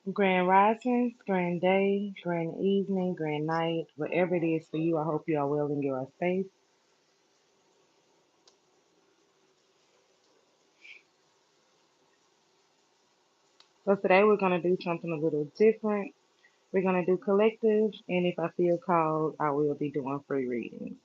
Grand risings, grand day, grand evening, grand night, whatever it is for you, I hope you are well and you are safe. So today we're going to do something a little different. We're going to do collective, and if I feel called, I will be doing free readings.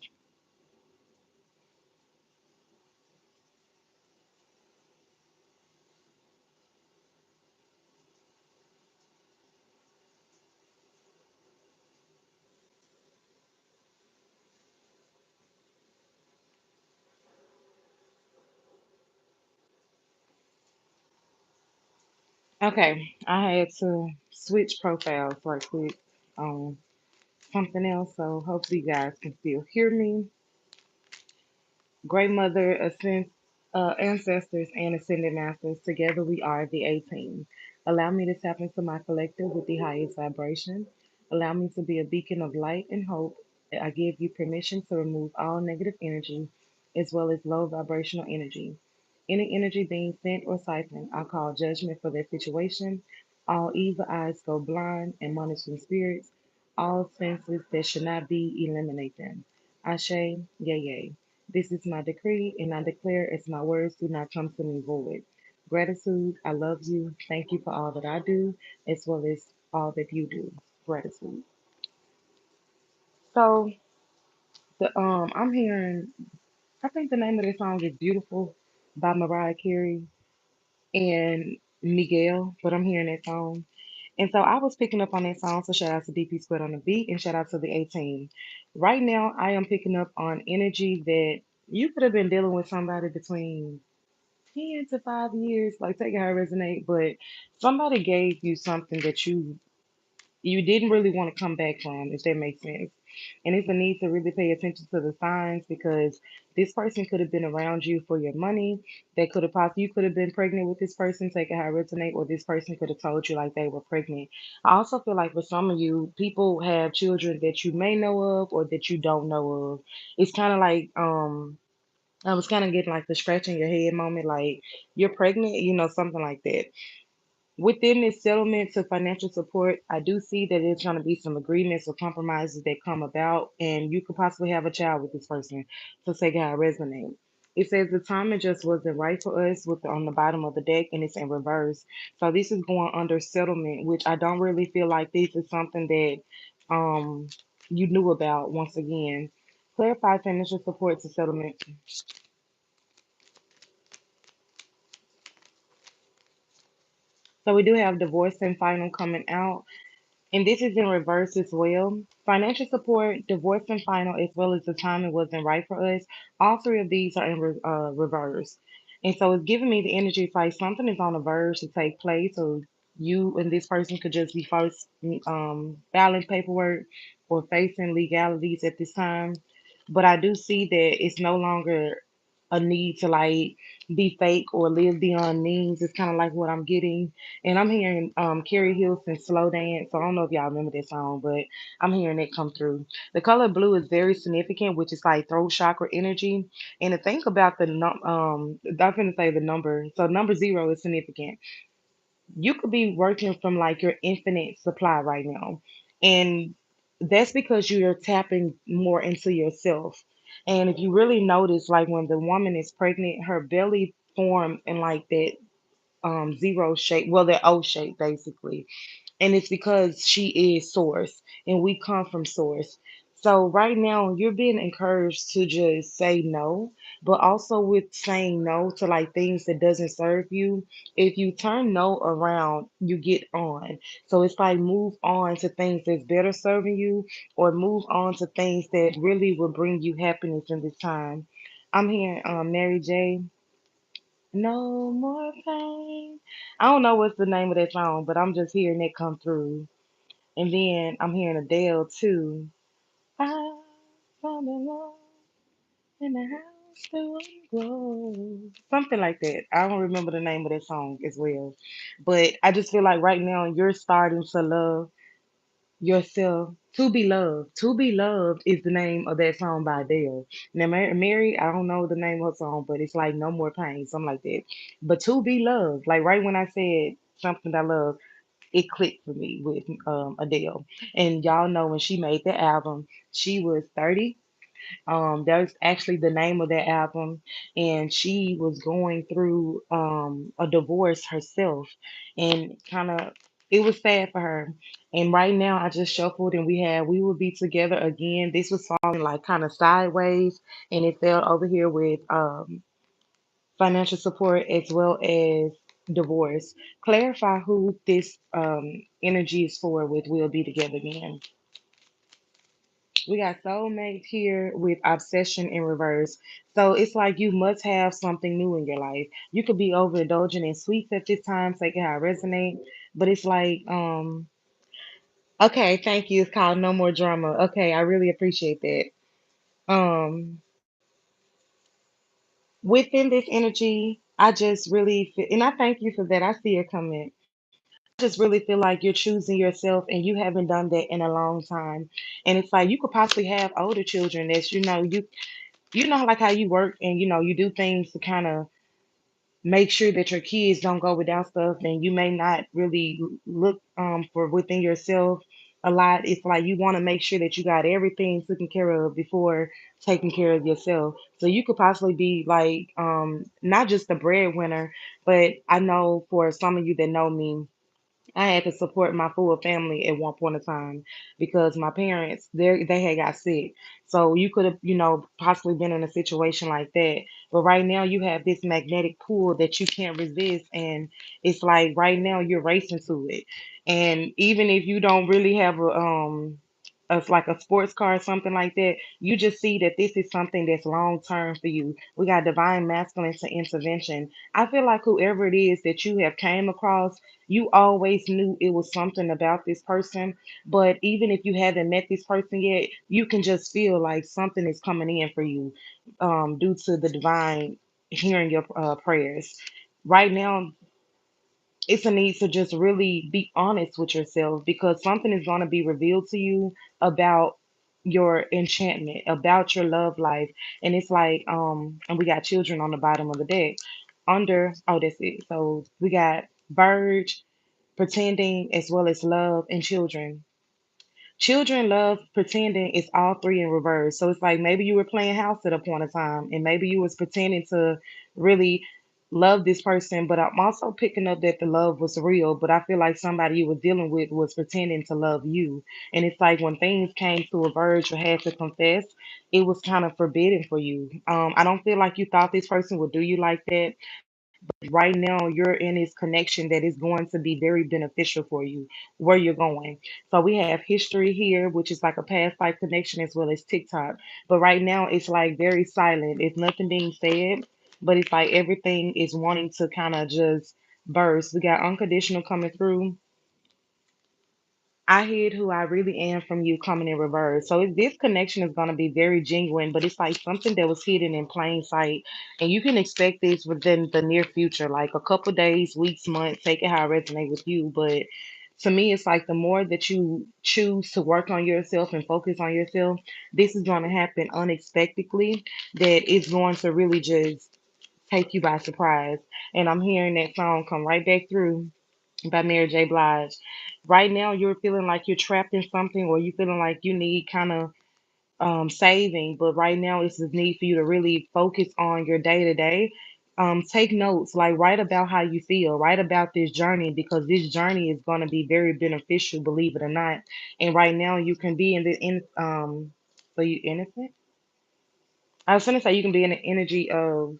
Okay, I had to switch profiles right quick on something else, so hopefully you guys can still hear me. Great Mother, ancestors, and ascended masters, together we are the 18. Allow me to tap into my collective with the highest vibration. Allow me to be a beacon of light and hope. I give you permission to remove all negative energy as well as low vibrational energy. Any energy being sent or siphoned, I call judgment for that situation. All evil eyes go blind and monitoring spirits. All senses that should not be, eliminate them. Ashe, yea. This is my decree, and I declare as my words do not come to me void. Gratitude, I love you. Thank you for all that I do, as well as all that you do. Gratitude. So I'm hearing. I think the name of this song is "Beautiful" by Mariah Carey and Miguel, but I'm hearing that song. And so I was picking up on that song. So shout out to DP Squid on the beat, and shout out to the 18. Right now, I am picking up on energy that you could have been dealing with somebody between 10 to 5 years, like take it how it resonate, but somebody gave you something that you didn't really want to come back from, if that makes sense. And it's a need to really pay attention to the signs because this person could have been around you for your money. They could have possibly you could have been pregnant with this person, take it how it resonate, or this person could have told you like they were pregnant. I also feel like for some of you, people have children that you may know of or that you don't know of. It's kind of like I was kind of getting like the scratching your head moment, like you're pregnant, something like that. Within this settlement to financial support, I do see that there's going to be some agreements or compromises that come about, and you could possibly have a child with this person. So say God resonate. It says the timing just wasn't right for us with on the bottom of the deck, and it's in reverse. So this is going under settlement, which I don't really feel like this is something that um you knew about. Once again, clarify financial support to settlement. So we do have divorce and final coming out. And this is in reverse as well. Financial support, divorce and final, as well as the timing wasn't right for us. All three of these are in reverse. And so it's giving me the energy. It's like something is on the verge to take place. So you and this person could just be first filing paperwork or facing legalities at this time. But I do see that it's no longer a need to like be fake or live beyond means. It's kind of like what I'm getting, and I'm hearing Carrie Hilson slow dance. So I don't know if y'all remember that song, but I'm hearing it come through. The color blue is very significant, which is like throat chakra energy. And to think about I'm gonna say the number. So number 0 is significant. You could be working from like your infinite supply right now. And that's because you're tapping more into yourself. And if you really notice, like when the woman is pregnant, her belly form in like that zero shape, well, that O shape basically, and it's because she is source and we come from source. So right now you're being encouraged to just say no, but also with saying no to like things that doesn't serve you, if you turn no around you get on. So it's like move on to things that's better serving you, or move on to things that really will bring you happiness in this time. I'm hearing Mary J. No more pain. I don't know what's the name of that song, but I'm just hearing it come through. And then I'm hearing Adele too. I found a love in the house that wouldn't grow. Something like that. I don't remember the name of that song as well. But I just feel like right now you're starting to love yourself. To be loved. To be loved is the name of that song by Adele. Now, Mary, I don't know the name of the song, but it's like No More Pain, something like that. But to be loved, like right when I said something I love, it clicked for me with Adele. And y'all know when she made the album, she was 30. That was actually the name of that album, and she was going through a divorce herself, and kind of it was sad for her. And right now, I just shuffled, and we will be together again. This was falling like kind of sideways, and it fell over here with financial support as well as divorce. Clarify who this energy is for with we'll be together again. We got soulmate here with obsession in reverse. So it's like you must have something new in your life. You could be overindulging in sweets at this time, taking how it resonate. But it's like, okay, thank you. It's called No More Drama. Okay, I really appreciate that. Um, Within this energy, I just really feel, and I thank you for that. I see your comment. I just really feel like you're choosing yourself and you haven't done that in a long time. And it's like you could possibly have older children that's, you know like how you work and you do things to kind of make sure that your kids don't go without stuff, and you may not really look for within yourself a lot. It's like you want to make sure that you got everything taken care of before taking care of yourself. So you could possibly be like not just the breadwinner, but I know for some of you that know me, I had to support my full family at one point in time because my parents they had got sick. So you could have, possibly been in a situation like that. But right now you have this magnetic pull that you can't resist, and it's like right now you're racing to it. And even if you don't really have like a sports car or something like that, you just see that this is something that's long term for you. We got divine masculine to intervention. I feel like whoever it is that you have came across, you always knew it was something about this person. But even if you haven't met this person yet, you can just feel like something is coming in for you due to the divine hearing your prayers. Right now, it's a need to just really be honest with yourself because something is going to be revealed to you about your enchantment, about your love life. And it's like, and we got children on the bottom of the deck. Oh, that's it. So we got Verge, pretending, as well as love and children. Children love pretending it's all three in reverse. So it's like maybe you were playing house at a point in time and maybe you was pretending to really love this person, but I'm also picking up that the love was real, but I feel like somebody you were dealing with was pretending to love you. And it's like when things came to a verge or had to confess, it was kind of forbidden for you. I don't feel like you thought this person would do you like that. Right now you're in this connection that is going to be very beneficial for you where you're going. So we have history here, which is like a past life connection as well as TikTok. But right now it's like very silent. It's nothing being said, but it's like everything is wanting to kind of just burst. We got unconditional coming through. I hid who I really am from you coming in reverse. So this connection is going to be very genuine, but it's like something that was hidden in plain sight. And you can expect this within the near future, like a couple days, weeks, months, take it how it resonates with you. But to me, it's like the more that you choose to work on yourself and focus on yourself, this is going to happen unexpectedly, that it's going to really just take you by surprise. And I'm hearing that song come right back through by Mary J. Blige. Right now, you're feeling like you're trapped in something, or you feeling like you need kind of saving, but right now it's the need for you to really focus on your day to day. Take notes, like write about how you feel, write about this journey because this journey is going to be very beneficial, believe it or not. And right now, you can be in so you innocent. I was gonna say you can be in the energy of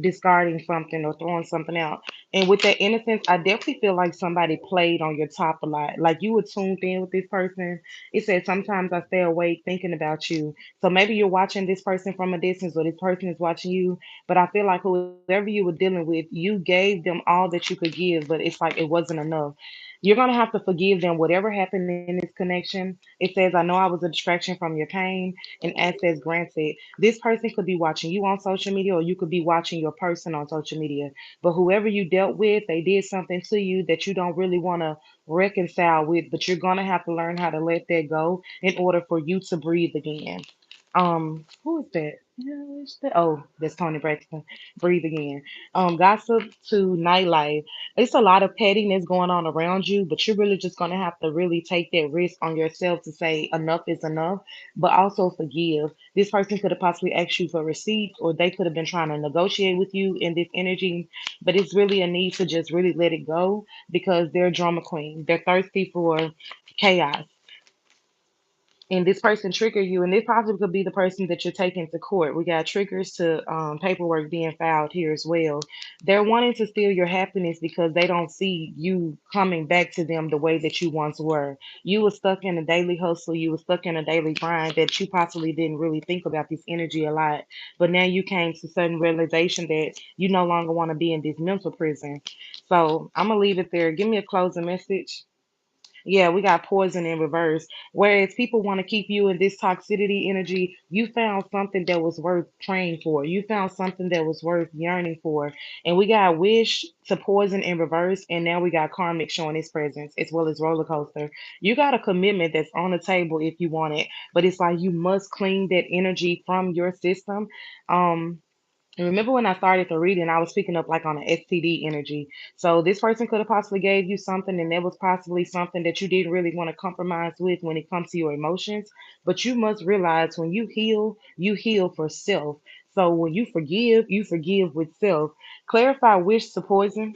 discarding something or throwing something out. And with that innocence, I definitely feel like somebody played on your top a lot. Like you were tuned in with this person. It said sometimes I stay awake thinking about you. So maybe you're watching this person from a distance or this person is watching you. But I feel like whoever you were dealing with, you gave them all that you could give, but it's like it wasn't enough. You're gonna have to forgive them, whatever happened in this connection. It says, I know I was a distraction from your pain, and access granted. This person could be watching you on social media, or you could be watching your person on social media. But whoever you dealt with, they did something to you that you don't really want to reconcile with, but you're going to have to learn how to let that go in order for you to breathe again. Who is that? Oh, that's Tony Braxton. Breathe again. Gossip to nightlife. It's a lot of pettiness going on around you, but you're really just gonna have to really take that risk on yourself to say enough is enough, but also forgive. This person could have possibly asked you for receipts, or they could have been trying to negotiate with you in this energy, but it's really a need to just really let it go because they're a drama queen. They're thirsty for chaos, and this person trigger you, and this possibly could be the person that you're taking to court. We got triggers to paperwork being filed here as well. They're wanting to steal your happiness because they don't see you coming back to them the way that you once were. You were stuck in a daily hustle, you were stuck in a daily grind that you possibly didn't really think about this energy a lot, but now you came to certain realization that you no longer want to be in this mental prison. So I'm gonna leave it there. Give me a closing message. Yeah, we got poison in reverse. Whereas people want to keep you in this toxicity energy, you found something that was worth praying for. You found something that was worth yearning for. And we got wish to poison in reverse, and now we got karmic showing its presence as well as roller coaster. You got a commitment that's on the table if you want it, but it's like you must clean that energy from your system. Um, and remember when I started the reading, I was picking up like on an STD energy. So this person could have possibly gave you something, and there was possibly something that you didn't really want to compromise with when it comes to your emotions. But you must realize when you heal for self. So when you forgive with self. Clarify wish to poison.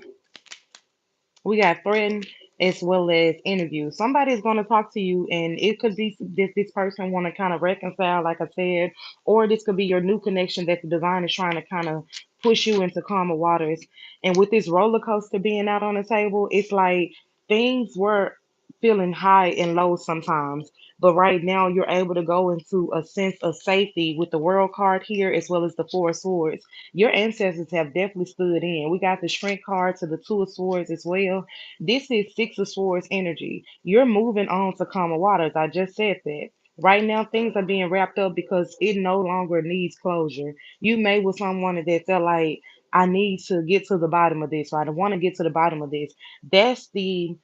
We got threatened as well as interview. Somebody's going to talk to you, and it could be this person want to kind of reconcile, like I said, or this could be your new connection that the divine is trying to kind of push you into calmer waters. And with this roller coaster being out on the table, it's like things were feeling high and low sometimes. But right now, you're able to go into a sense of safety with the world card here as well as the four of swords. Your ancestors have definitely stood in. We got the strength card to the two of swords as well. This is six of swords energy. You're moving on to calmer waters. I just said that. Right now, things are being wrapped up because it no longer needs closure. You may with someone that felt like I need to get to the bottom of this, or I want to get to the bottom of this. That's the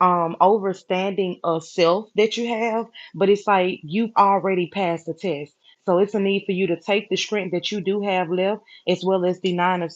overstanding of self that you have, but it's like you've already passed the test. So it's a need for you to take the strength that you do have left, as well as the nine of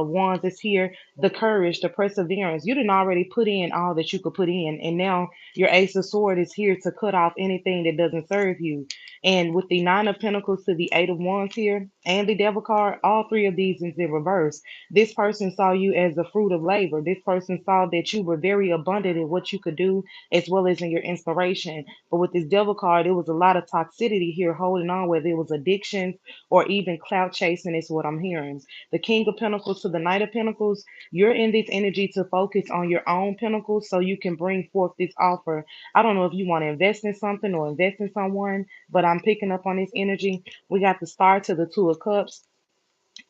wands is here, the courage, the perseverance. You didn't already put in all that you could put in, and now your ace of sword is here to cut off anything that doesn't serve you. And with the nine of pentacles to the eight of wands here, and the devil card, all three of these is in reverse. This person saw you as a fruit of labor. This person saw that you were very abundant in what you could do as well as in your inspiration. But with this devil card, there was a lot of toxicity here holding on, whether it was addictions or even clout chasing, is what I'm hearing. The King of Pentacles to the Knight of Pentacles, you're in this energy to focus on your own pentacles so you can bring forth this offer. I don't know if you want to invest in something or invest in someone, but I'm picking up on this energy. We got the Star to the Two of Cups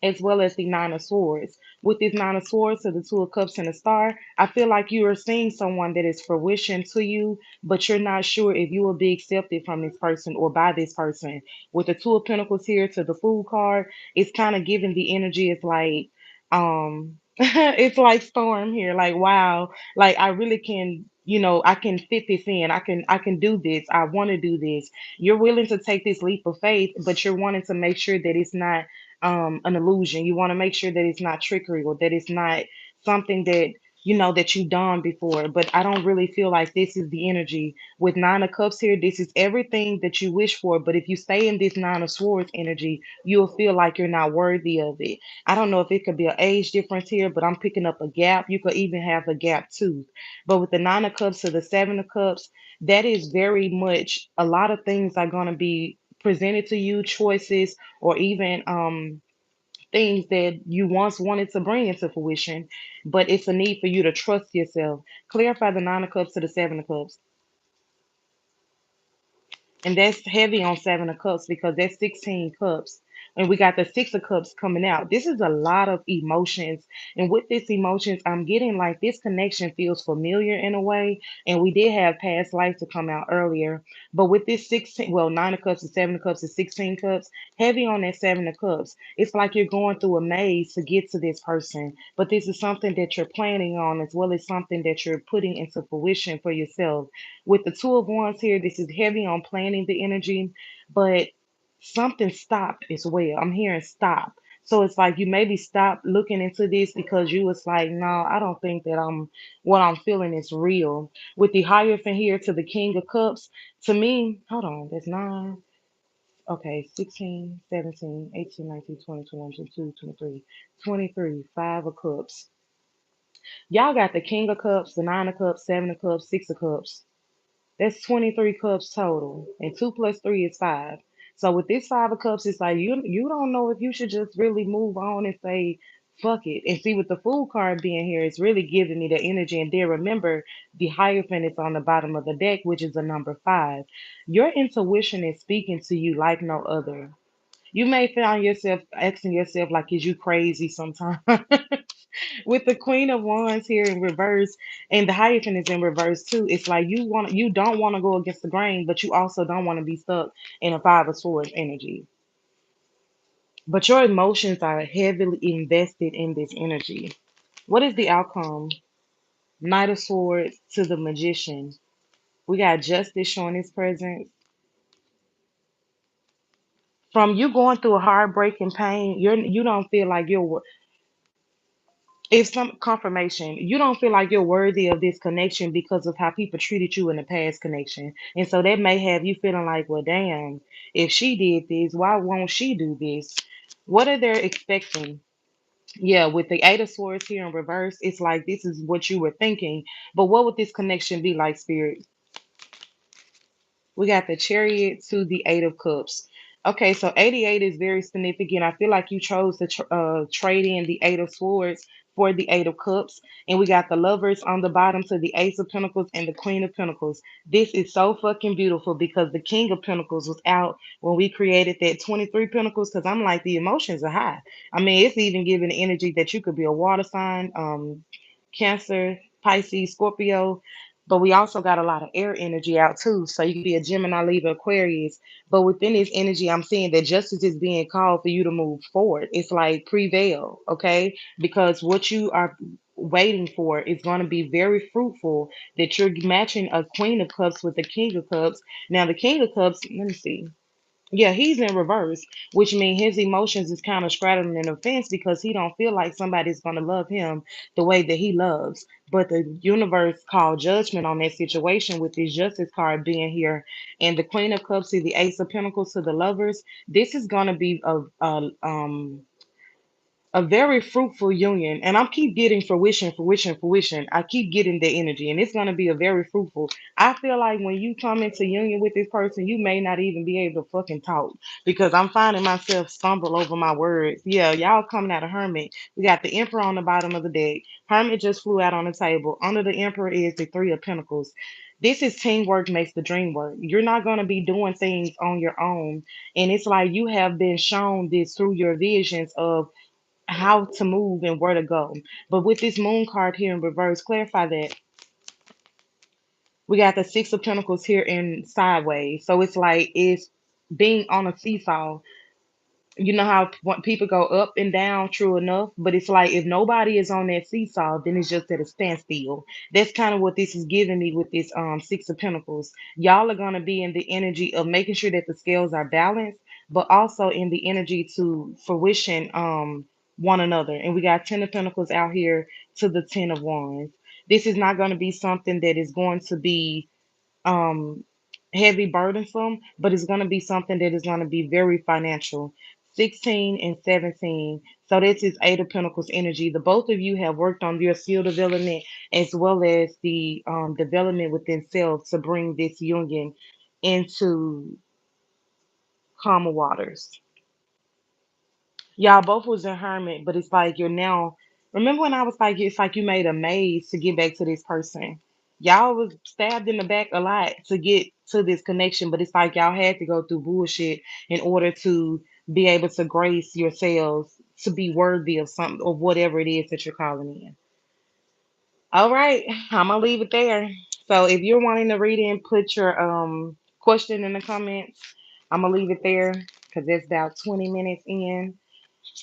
as well as the Nine of Swords. With this Nine of Swords to the Two of Cups and the Star, I feel like you are seeing someone that is fruition to you, but you're not sure if you will be accepted from this person or by this person. With the Two of Pentacles here to the Fool card, it's kind of giving the energy. It's like, it's like storm here. Like, wow, like I really can. I can fit this in. I can do this. I want to do this. You're willing to take this leap of faith, but you're wanting to make sure that it's not an illusion. You want to make sure that it's not trickery or that it's not something that that you've done before. But I don't really feel like this is the energy with Nine of Cups here. This is everything that you wish for. But if you stay in this Nine of Swords energy, you'll feel like you're not worthy of it. I don't know if it could be an age difference here, but I'm picking up a gap. You could even have a gap tooth. But with the Nine of Cups to the Seven of Cups, that is very much a lot of things are going to be presented to you, choices or even things that you once wanted to bring into fruition, but it's a need for you to trust yourself. Clarify the Nine of Cups to the Seven of Cups. And that's heavy on Seven of Cups because that's 16 cups. And we got the Six of Cups coming out. This is a lot of emotions. And with this emotions, I'm getting like this connection feels familiar in a way. And we did have past life to come out earlier. But with this 16, well, Nine of Cups and Seven of Cups is 16 cups, heavy on that Seven of Cups. It's like you're going through a maze to get to this person. But this is something that you're planning on as well as something that you're putting into fruition for yourself. With the Two of Wands here, this is heavy on planning the energy, but something stopped as well. I'm hearing stop. So it's like you maybe stop looking into this because you was like, no, I don't think that what I'm feeling is real. With the Hierophant here to the King of Cups, to me, hold on, that's nine. Okay, 16, 17, 18, 19, 20, 21, 22, 23, 23, Five of Cups. Y'all got the King of Cups, the Nine of Cups, Seven of Cups, Six of Cups. That's 23 cups total. And two plus three is five. So with this Five of Cups, it's like you don't know if you should just really move on and say, fuck it. And see with the Fool card being here, it's really giving me the energy. And then remember the Hierophant is on the bottom of the deck, which is the number five. Your intuition is speaking to you like no other. You may find yourself asking yourself, like, is you crazy sometimes? With the Queen of Wands here in reverse and the Hierophant is in reverse too, it's like you don't want to go against the grain, but you also don't want to be stuck in a Five of Swords energy. But your emotions are heavily invested in this energy. What is the outcome? Knight of Swords to the Magician. We got justice showing its presence. From you going through a heartbreaking pain, you don't feel like it's some confirmation. You don't feel like you're worthy of this connection because of how people treated you in the past connection. And so that may have you feeling like, well, damn, if she did this, why won't she do this? What are they expecting? Yeah, with the Eight of Swords here in reverse, it's like this is what you were thinking. But what would this connection be like, Spirit? We got the Chariot to the Eight of Cups. Okay, so 88 is very significant. I feel like you chose to trade in the Eight of Swords for the Eight of Cups. And we got the Lovers on the bottom to the Ace of Pentacles and the Queen of Pentacles. This is so fucking beautiful because the King of Pentacles was out when we created that 23 Pentacles. Because I'm like, the emotions are high. I mean, it's even giving the energy that you could be a water sign, Cancer, Pisces, Scorpio, but we also got a lot of air energy out too. So you could be a Gemini, Libra, Aquarius. But within this energy, I'm seeing that justice is being called for you to move forward. It's like prevail, okay? Because what you are waiting for is going to be very fruitful. That you're matching a Queen of Cups with a King of Cups. Now, the King of Cups, let me see. Yeah, he's in reverse, which means his emotions is kind of straddling in the fence because he don't feel like somebody's gonna love him the way that he loves. But the universe called judgment on that situation with this justice card being here, and the Queen of Cups to the Ace of Pentacles to the lovers. This is gonna be a very fruitful union. And I keep getting fruition, fruition, fruition. I keep getting the energy, and it's going to be a very fruitful. I feel like when you come into union with this person, you may not even be able to fucking talk because I'm finding myself stumble over my words. Yeah, y'all coming out of Hermit. We got the Emperor on the bottom of the deck. Hermit just flew out on the table. Under the Emperor is the Three of Pentacles. This is teamwork makes the dream work. You're not going to be doing things on your own. And it's like you have been shown this through your visions of how to move and where to go. But with this moon card here in reverse, clarify that we got the Six of Pentacles here in sideways. So it's like it's being on a seesaw. You know how people go up and down, true enough, but it's like if nobody is on that seesaw, then it's just at a standstill. That's kind of what this is giving me with this Six of Pentacles. Y'all are gonna be in the energy of making sure that the scales are balanced, but also in the energy to fruition one another. And we got Ten of Pentacles out here to the Ten of Wands. This is not going to be something that is going to be um heavy burdensome, but it's going to be something that is going to be very financial. 16 and 17. So this is Eight of Pentacles energy. The both of you have worked on your skill development as well as the development within self to bring this union into calmer waters. Y'all both was in Hermit, but it's like you're now. Remember when I was like, it's like you made a maze to get back to this person. Y'all was stabbed in the back a lot to get to this connection, but it's like y'all had to go through bullshit in order to be able to grace yourselves to be worthy of something or whatever it is that you're calling in. All right, I'm gonna leave it there. So if you're wanting to read it, put your question in the comments. I'm gonna leave it there because it's about 20 minutes in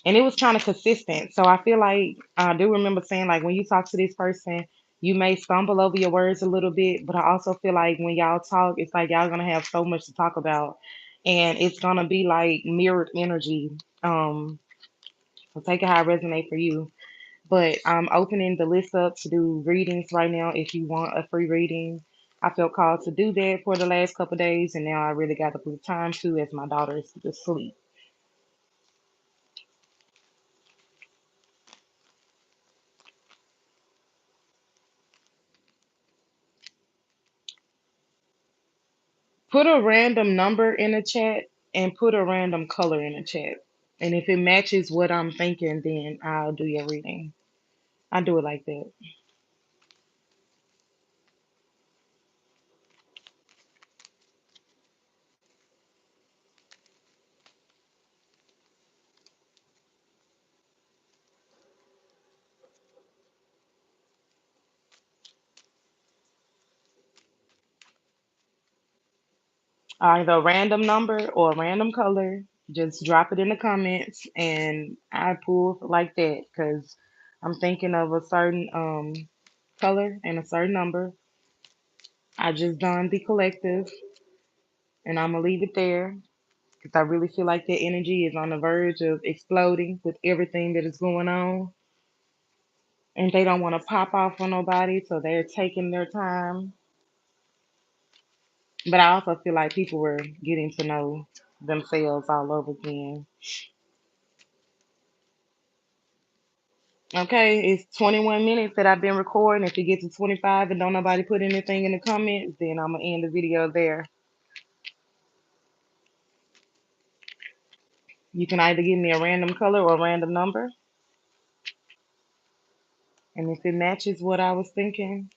and it was kind of consistent. So I feel like I do remember saying like when you talk to this person, you may stumble over your words a little bit, but I also feel like when y'all talk, it's like y'all gonna have so much to talk about. and it's gonna be like mirrored energy. So take it how it resonate for you. But I'm opening the list up to do readings right now. If you want a free reading, I felt called to do that for the last couple of days, and now I really got to put time to as my daughter is asleep. Put a random number in the chat and put a random color in the chat. And if it matches what I'm thinking, then I'll do your reading. I do it like that. Either a random number or a random color. Just drop it in the comments and I pull like that because I'm thinking of a certain color and a certain number. I just done the collective and I'm gonna leave it there because I really feel like that energy is on the verge of exploding with everything that is going on. And they don't want to pop off on nobody, so they're taking their time. But I also feel like people were getting to know themselves all over again. Okay, it's 21 minutes that I've been recording. If it gets to 25 and don't nobody put anything in the comments, then I'm gonna end the video there. You can either give me a random color or a random number, and if it matches what I was thinking,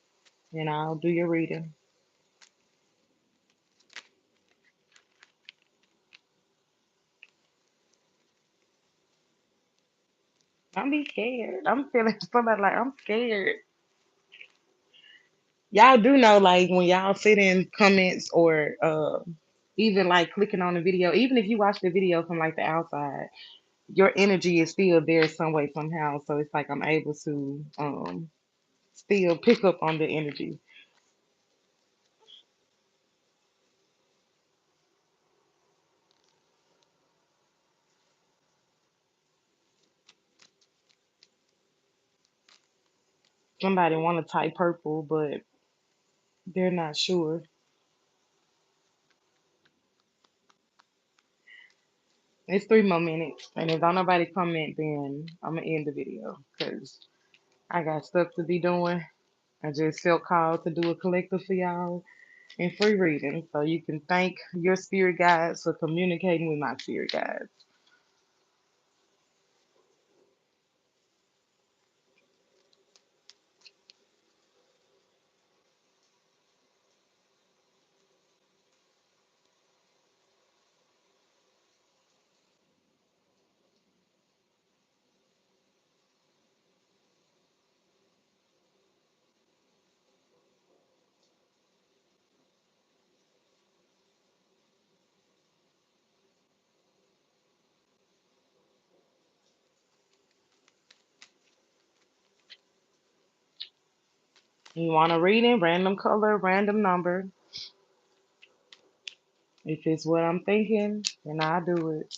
then I'll do your reading. Don't be scared. I'm feeling somebody like I'm scared. Y'all do know, like when y'all sit in comments or even like clicking on the video, even if you watch the video from like the outside, your energy is still there some way somehow. So it's like I'm able to still pick up on the energy. Somebody want to type purple, but they're not sure. It's 3 more minutes, and if don't nobody comment, then I'm gonna end the video because I got stuff to be doing. I just felt called to do a collective for y'all and free reading, so you can thank your spirit guides for communicating with my spirit guides. You want a reading, random color, random number. If it's what I'm thinking, then I'll do it.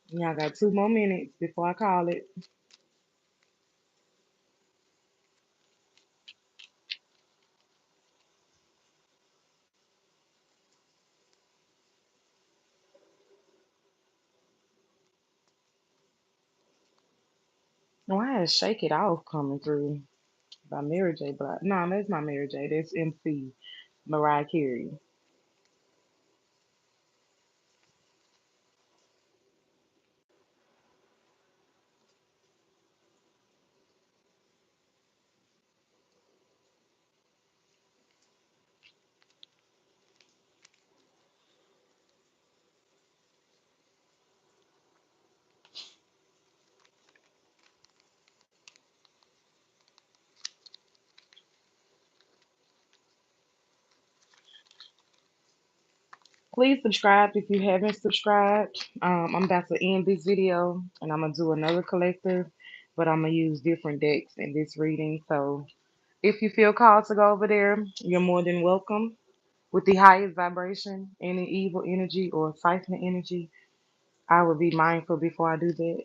Y'all got 2 more minutes before I call it. Why is Shake It Off coming through by Mary J. Blige? No, that's not Mary J. That's MC Mariah Carey. Please subscribe if you haven't subscribed. I'm about to end this video and I'm gonna do another collective, but I'm gonna use different decks in this reading. So If you feel called to go over there, you're more than welcome. With the highest vibration, any evil energy or siphon energy, I would be mindful before I do that.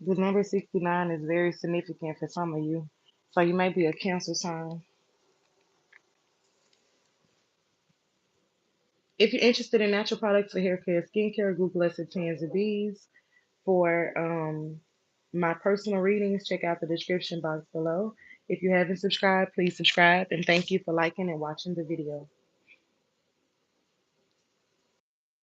The number 69 is very significant for some of you. So you may be a Cancer sign. If you're interested in natural products for hair care, skincare, Google us at Tans and Bees. For my personal readings, check out the description box below. If you haven't subscribed, please subscribe and thank you for liking and watching the video.